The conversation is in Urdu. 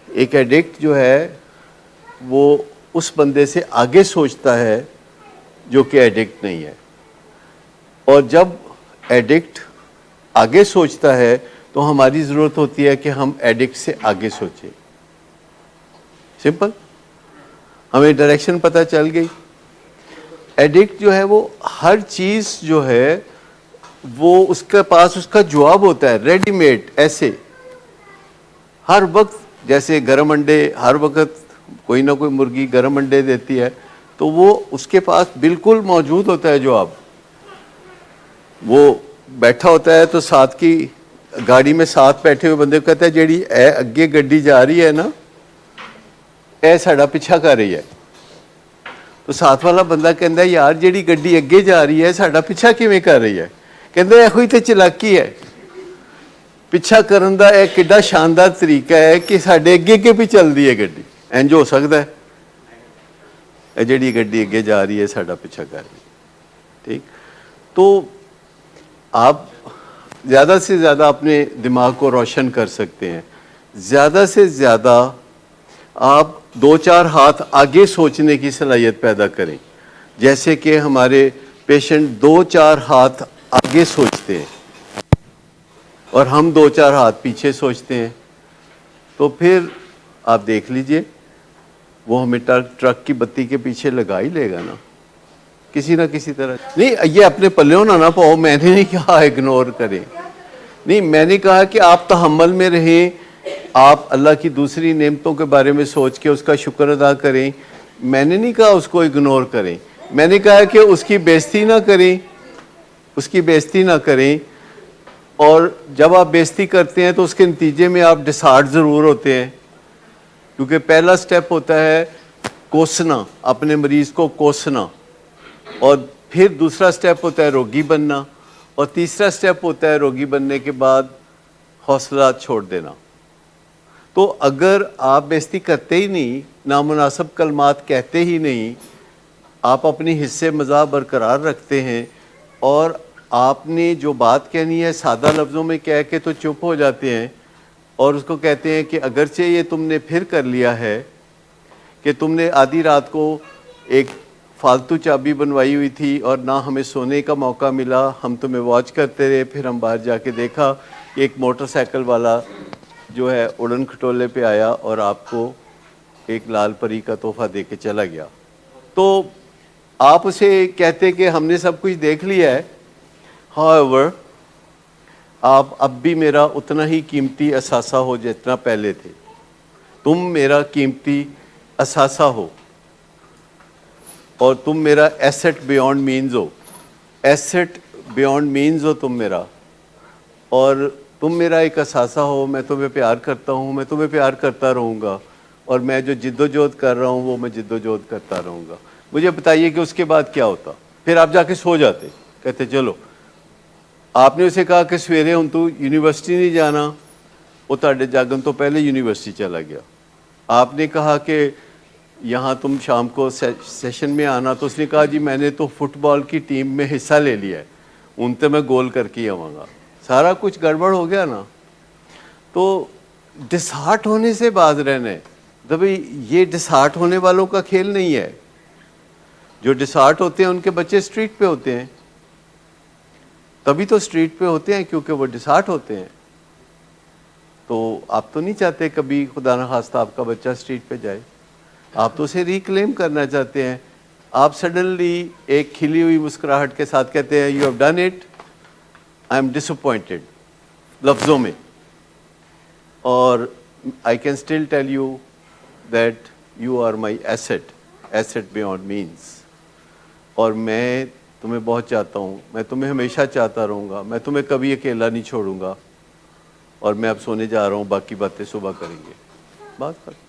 ایک ایڈکٹ جو ہے وہ اس بندے سے آگے سوچتا ہے جو کہ ایڈکٹ نہیں ہے، اور جب ایڈکٹ آگے سوچتا ہے تو ہماری ضرورت ہوتی ہے کہ ہم ایڈکٹ سے آگے سوچیں. سمپل، ہمیں ڈائریکشن پتہ چل گئی. ایڈکٹ جو ہے وہ ہر چیز جو ہے وہ اس کے پاس اس کا جواب ہوتا ہے ریڈی میڈ، ایسے ہر وقت. جیسے گرم انڈے ہر وقت کوئی نہ کوئی مرغی گرم انڈے دیتی ہے، تو وہ اس کے پاس بالکل موجود ہوتا ہے جواب. وہ بیٹھا ہوتا ہے تو ساتھ کی گاڑی میں ساتھ بیٹھے ہوئے بندے کو کہتا ہے جیڑی اے اگے گڈی جا رہی ہے نا، اے ساڈا پیچھا کر رہی ہے. تو ساتھ والا بندہ کہندا ہے یار جیڑی گڈی اگے جا رہی ہے ساڈا پیچھا کیویں کر رہی ہے؟ کہندا ہے کوئی تے چلاکی ہے. پیچھا کرن دا ایک کڈا شاندار طریقہ ہے کہ ساڈے اگے اگے بھی چل دی ہے گڈی. انج ہو سکتا ہے اے جیڑی گڈی اگے جا رہی ہے ساڈا پیچھا کر رہی ہے. ٹھیک، تو آپ زیادہ سے زیادہ اپنے دماغ کو روشن کر سکتے ہیں. زیادہ سے زیادہ آپ 2-4 ہاتھ آگے سوچنے کی صلاحیت پیدا کریں. جیسے کہ ہمارے پیشنٹ 2-4 ہاتھ آگے سوچتے ہیں اور ہم 2-4 ہاتھ پیچھے سوچتے ہیں، تو پھر آپ دیکھ لیجئے وہ ہمیں ٹرک کی بتی کے پیچھے لگا ہی لے گا نا کسی نہ کسی طرح. نہیں، یہ اپنے پلیوں نہ پاؤ، میں نے نہیں کہا اگنور کریں. نہیں، میں نے کہا کہ آپ تحمل میں رہیں، آپ اللہ کی دوسری نعمتوں کے بارے میں سوچ کے اس کا شکر ادا کریں. میں نے نہیں کہا اس کو اگنور کریں، میں نے کہا کہ اس کی بےزتی نہ کریں، اس کی بےزتی نہ کریں. اور جب آپ بےزتی کرتے ہیں تو اس کے نتیجے میں آپ ڈسہارٹ ضرور ہوتے ہیں، کیونکہ پہلا سٹیپ ہوتا ہے کوسنا، اپنے مریض کو کوسنا، اور پھر دوسرا سٹیپ ہوتا ہے روگی بننا، اور تیسرا سٹیپ ہوتا ہے روگی بننے کے بعد حوصلہ چھوڑ دینا. تو اگر آپ بےزتی کرتے ہی نہیں، نامناسب کلمات کہتے ہی نہیں، آپ اپنی حصے مزاح برقرار رکھتے ہیں، اور آپ نے جو بات کہنی ہے سادہ لفظوں میں کہہ کے تو چپ ہو جاتے ہیں، اور اس کو کہتے ہیں کہ اگرچہ یہ تم نے پھر کر لیا ہے کہ تم نے آدھی رات کو ایک فالتو چابی بنوائی ہوئی تھی اور نہ ہمیں سونے کا موقع ملا، ہم تمہیں واچ کرتے رہے، پھر ہم باہر جا کے دیکھا کہ ایک موٹر سائیکل والا جو ہے اڑن کھٹولے پہ آیا اور آپ کو ایک لال پری کا تحفہ دے کے چلا گیا. تو آپ اسے کہتے کہ ہم نے سب کچھ دیکھ لیا ہے. However, آپ اب بھی میرا اتنا ہی قیمتی اثاثہ ہو جتنا پہلے تھے. تم میرا قیمتی اثاثہ ہو اور تم میرا ایسٹ بیونڈ مینز ہو. ایسٹ بیونڈ مینز ہو تم میرا، اور تم میرا ایک اثاثہ ہو. میں تمہیں پیار کرتا ہوں، میں تمہیں پیار کرتا رہوں گا، اور میں جو جد و جہد کر رہا ہوں وہ میں جد و جہد کرتا رہوں گا. مجھے بتائیے کہ اس کے بعد کیا ہوتا؟ پھر آپ جا کے سو جاتے، کہتے چلو. آپ نے اسے کہا کہ سویرے ہوں تو یونیورسٹی نہیں جانا، وہ تاڑے جاگن تو پہلے یونیورسٹی چلا گیا. آپ نے کہا کہ یہاں تم شام کو سیشن میں آنا، تو اس نے کہا جی میں نے تو فٹ بال کی ٹیم میں حصہ لے لیا ہے، ان تے میں گول کر کے آواں گا. سارا کچھ گڑبڑ ہو گیا نا. تو ڈسہارٹ ہونے سے باز رہنا ہے. تو بھئی یہ ڈسہارٹ ہونے والوں کا کھیل نہیں ہے. جو ڈسہارٹ ہوتے ہیں ان کے بچے اسٹریٹ پہ ہوتے ہیں، تبھی تو اسٹریٹ پہ ہوتے ہیں کیونکہ وہ ڈسہارٹ ہوتے ہیں. تو آپ تو نہیں چاہتے کبھی خدا نخواستہ آپ کا بچہ اسٹریٹ پہ جائے، آپ تو اسے ریکلیم کرنا چاہتے ہیں. آپ سڈنلی ایک کھلی ہوئی مسکراہٹ کے ساتھ کہتے ہیں you have done it, I am disappointed, لفظوں میں. اور I can still tell you that you are my east, east beyond means. اور میں تمہیں بہت چاہتا ہوں، میں تمہیں ہمیشہ چاہتا رہوں گا، میں تمہیں کبھی اکیلا نہیں چھوڑوں گا. اور میں اب سونے جا رہا ہوں، باقی باتیں صبح کریں گے. بات ختم.